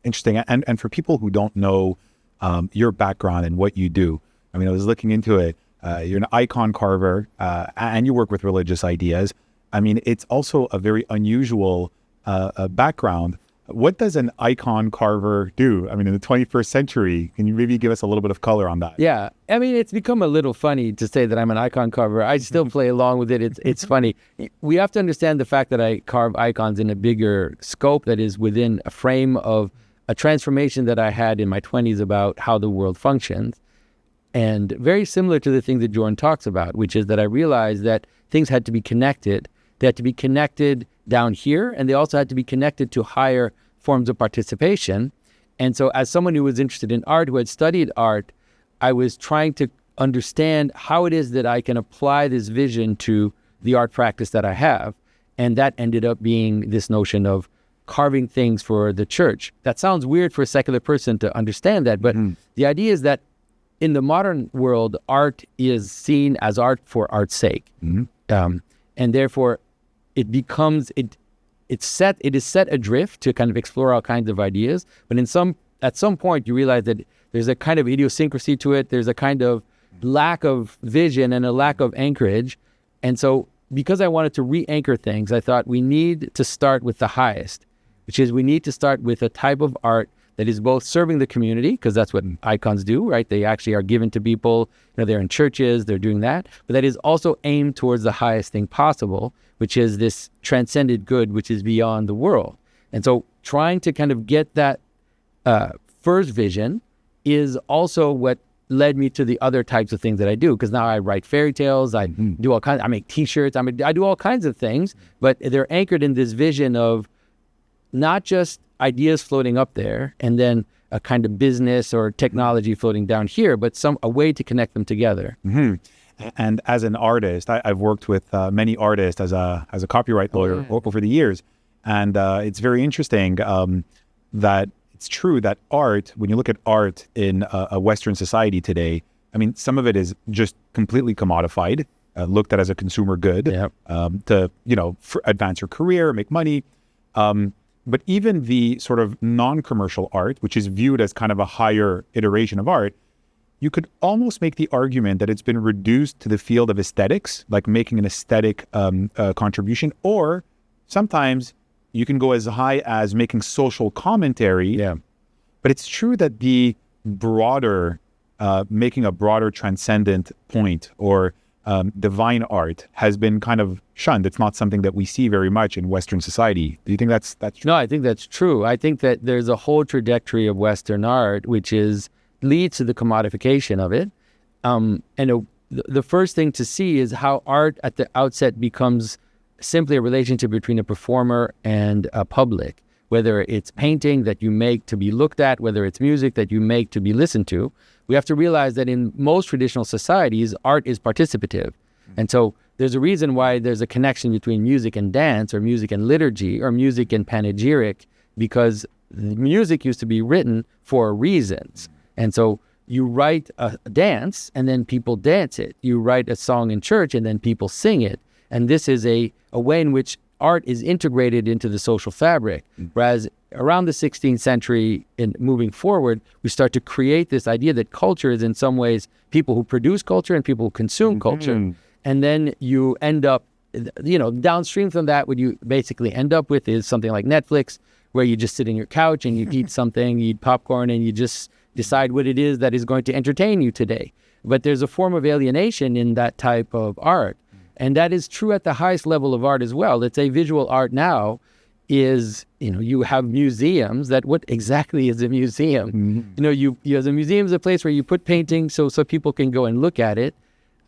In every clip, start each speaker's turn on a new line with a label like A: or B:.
A: Interesting. And for people who don't know your background and what you do, I mean, I was looking into it. You're an icon carver and you work with religious ideas. I mean, it's also a very unusual background. What does an icon carver do? I mean, in the 21st century, can you maybe give us a little bit of color on that?
B: Yeah. I mean, it's become a little funny to say that I'm an icon carver. I still play along with it. It's funny. We have to understand the fact that I carve icons in a bigger scope that is within a frame of a transformation that I had in my 20s about how the world functions. And very similar to the thing that Jordan talks about, which is that I realized that things had to be connected. They had to be connected down here, and they also had to be connected to higher forms of participation. And so as someone who was interested in art, who had studied art, I was trying to understand how it is that I can apply this vision to the art practice that I have. And that ended up being this notion of carving things for the church. That sounds weird for a secular person to understand that, but the idea is that in the modern world, art is seen as art for art's sake. And therefore, it becomes, it is set adrift to kind of explore all kinds of ideas. But at some point, you realize that there's a kind of idiosyncrasy to it. There's a kind of lack of vision and a lack of anchorage. And so because I wanted to re-anchor things, I thought we need to start with the highest, which is we need to start with a type of art that is both serving the community, because that's what icons do, right? They actually are given to people. You know, they're in churches, they're doing that. But that is also aimed towards the highest thing possible, which is this transcended good, which is beyond the world. And so trying to kind of get that first vision is also what led me to the other types of things that I do, because now I write fairy tales, I do all kinds, I make t-shirts, I do all kinds of things, but they're anchored in this vision of not just ideas floating up there and then a kind of business or technology floating down here, but a way to connect them together.
A: And as an artist, I've worked with many artists as a copyright lawyer over the years. And it's very interesting that it's true that art, when you look at art in a Western society today, I mean, some of it is just completely commodified, looked at as a consumer good to, advance your career, make money. But even the sort of non-commercial art, which is viewed as kind of a higher iteration of art, you could almost make the argument that it's been reduced to the field of aesthetics, like making an aesthetic contribution, or sometimes you can go as high as making social commentary. But it's true that the broader, making a broader transcendent point or divine art has been kind of shunned. It's not something that we see very much in Western society. Do you think that's true?
B: No, I think that's true. I think that there's a whole trajectory of Western art which leads to the commodification of it. The first thing to see is how art at the outset becomes simply a relationship between a performer and a public, whether it's painting that you make to be looked at, whether it's music that you make to be listened to. We have to realize that in most traditional societies, art is participative. And so there's a reason why there's a connection between music and dance, or music and liturgy, or music and panegyric, because music used to be written for reasons. And so you write a dance and then people dance it. You write a song in church and then people sing it. And this is a way in which art is integrated into the social fabric. Whereas around the 16th century and moving forward, we start to create this idea that culture is in some ways people who produce culture and people who consume culture. And then you end up, downstream from that, what you basically end up with is something like Netflix, where you just sit in your couch and you eat something, you eat popcorn, and you just decide what it is that is going to entertain you today. But there's a form of alienation in that type of art. And that is true at the highest level of art as well. Let's say visual art now is, you have museums what exactly is a museum? A museum is a place where you put paintings so people can go and look at it.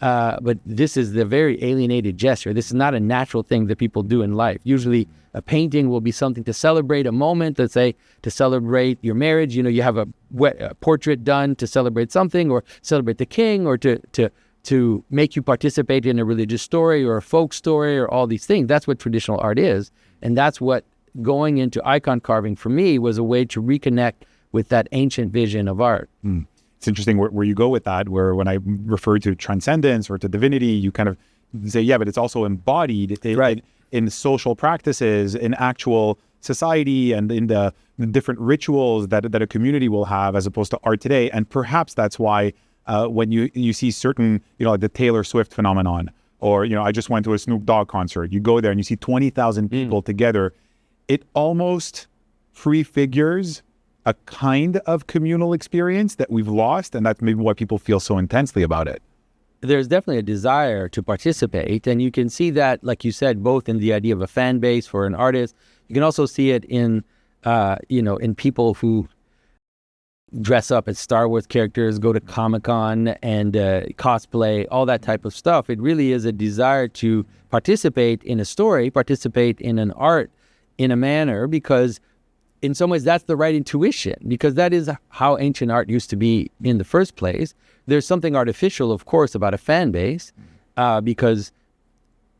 B: But this is the very alienated gesture. This is not a natural thing that people do in life. Usually a painting will be something to celebrate a moment, let's say to celebrate your marriage. You have a portrait done to celebrate something, or celebrate the king, or to make you participate in a religious story or a folk story, or all these things. That's what traditional art is. And that's what going into icon carving for me was a way to reconnect with that ancient vision of art.
A: It's interesting where you go with that, where when I refer to transcendence or to divinity, you kind of say, but it's also embodied in social practices, in actual society and in the different rituals that a community will have as opposed to art today. And perhaps that's why when you see certain, like the Taylor Swift phenomenon, or, I just went to a Snoop Dogg concert, you go there and you see 20,000 people together, it almost prefigures a kind of communal experience that we've lost, and that's maybe why people feel so intensely about it.
B: There's definitely a desire to participate, and you can see that, like you said, both in the idea of a fan base for an artist. You can also see it in, in people who dress up as Star Wars characters, go to Comic-Con and cosplay, all that type of stuff. It really is a desire to participate in a story, participate in an art in a manner, because in some ways that's the right intuition, because that is how ancient art used to be in the first place. There's something artificial, of course, about a fan base, because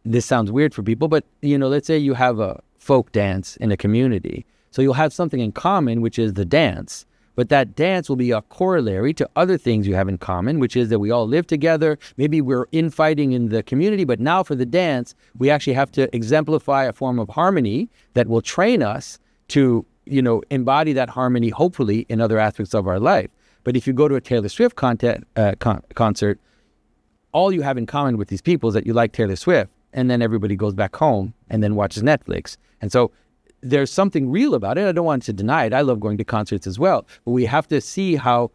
B: this sounds weird for people, but, let's say you have a folk dance in a community. So you'll have something in common, which is the dance. But that dance will be a corollary to other things you have in common, which is that we all live together. Maybe we're infighting in the community, but now for the dance, we actually have to exemplify a form of harmony that will train us to, embody that harmony, hopefully, in other aspects of our life. But if you go to a Taylor Swift concert, all you have in common with these people is that you like Taylor Swift, and then everybody goes back home and then watches Netflix. And so there's something real about it. I don't want to deny it. I love going to concerts as well. But we have to see how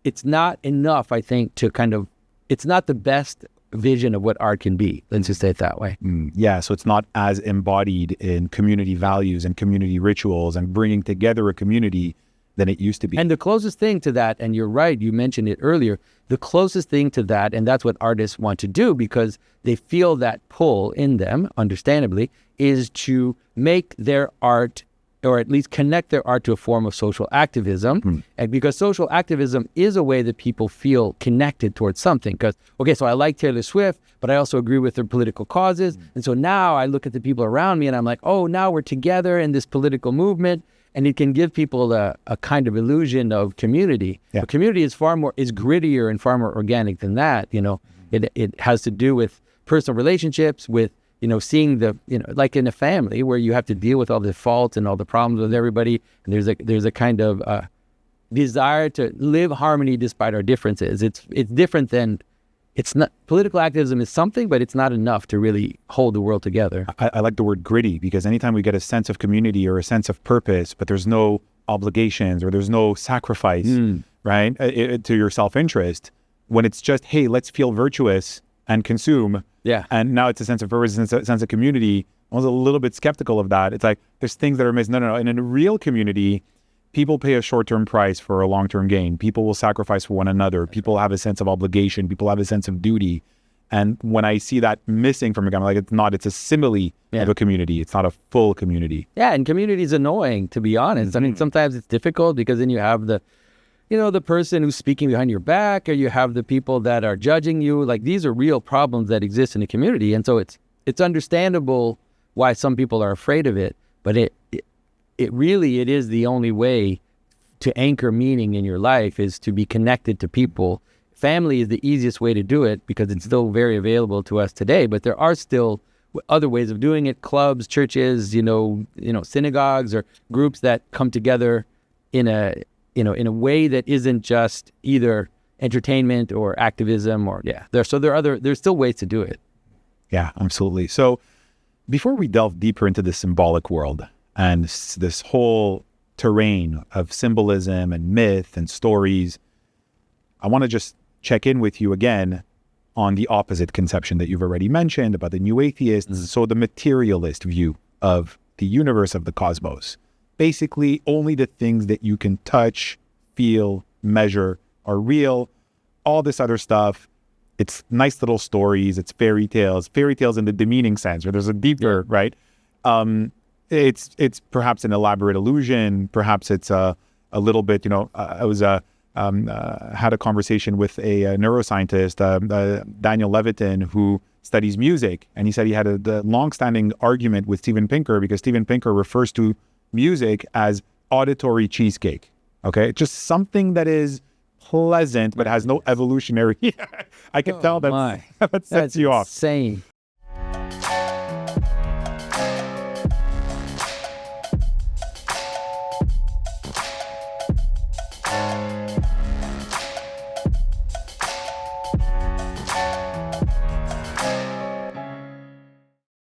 B: it's not enough, I think, it's not the best vision of what art can be. Let's just say it that way.
A: Yeah, so it's not as embodied in community values and community rituals and bringing together a community than it used to be.
B: And the closest thing to that, and you're right, you mentioned it earlier, the closest thing to that, and that's what artists want to do because they feel that pull in them, understandably, is to make their art, or at least connect their art to a form of social activism. And because social activism is a way that people feel connected towards something. Because, okay, so I like Taylor Swift, but I also agree with her political causes. And so now I look at the people around me and I'm like, oh, now we're together in this political movement. And it can give people a kind of illusion of community. Yeah. But community is grittier and far more organic than that. It has to do with personal relationships, with seeing like in a family where you have to deal with all the faults and all the problems with everybody. And there's a kind of desire to live harmony despite our differences. It's different than, it's not, political activism is something, but it's not enough to really hold the world together.
A: I like the word gritty because anytime we get a sense of community or a sense of purpose, but there's no obligations or there's no sacrifice, right, to your self-interest, when it's just, hey, let's feel virtuous and consume.
B: Yeah. And
A: now it's a sense of purpose and a sense of community. I was a little bit skeptical of that. It's like, there's things that are missing. No. And in a real community, people pay a short-term price for a long-term gain. People will sacrifice for one another. People have a sense of obligation. People have a sense of duty. And when I see that missing from a community, it's a simile of a community. It's not a full community.
B: Yeah, and community is annoying, to be honest. I mean, sometimes it's difficult because then you have the person who's speaking behind your back, or you have the people that are judging you. Like, these are real problems that exist in the community. And so it's understandable why some people are afraid of it, but it really is the only way to anchor meaning in your life, is to be connected to people. Family is the easiest way to do it because it's still very available to us today, but there are still other ways of doing it. Clubs, churches, synagogues, or groups that come together in a way that isn't just either entertainment or activism there's still ways to do it.
A: Yeah, absolutely. So before we delve deeper into the symbolic world and this whole terrain of symbolism and myth and stories, I want to just check in with you again on the opposite conception that you've already mentioned about the new atheists. So the materialist view of the universe, of the cosmos. Basically, only the things that you can touch, feel, measure are real. All this other stuff, it's nice little stories, it's fairy tales in the demeaning sense, where there's a deeper, right? It's perhaps an elaborate illusion. Perhaps it's a little bit, I had a conversation with a neuroscientist, Daniel Levitin, who studies music. And he said he had a long-standing argument with Steven Pinker because Steven Pinker refers to music as auditory cheesecake. Okay, just something that is pleasant but has no evolutionary. I can tell that that sets you off.
B: Insane.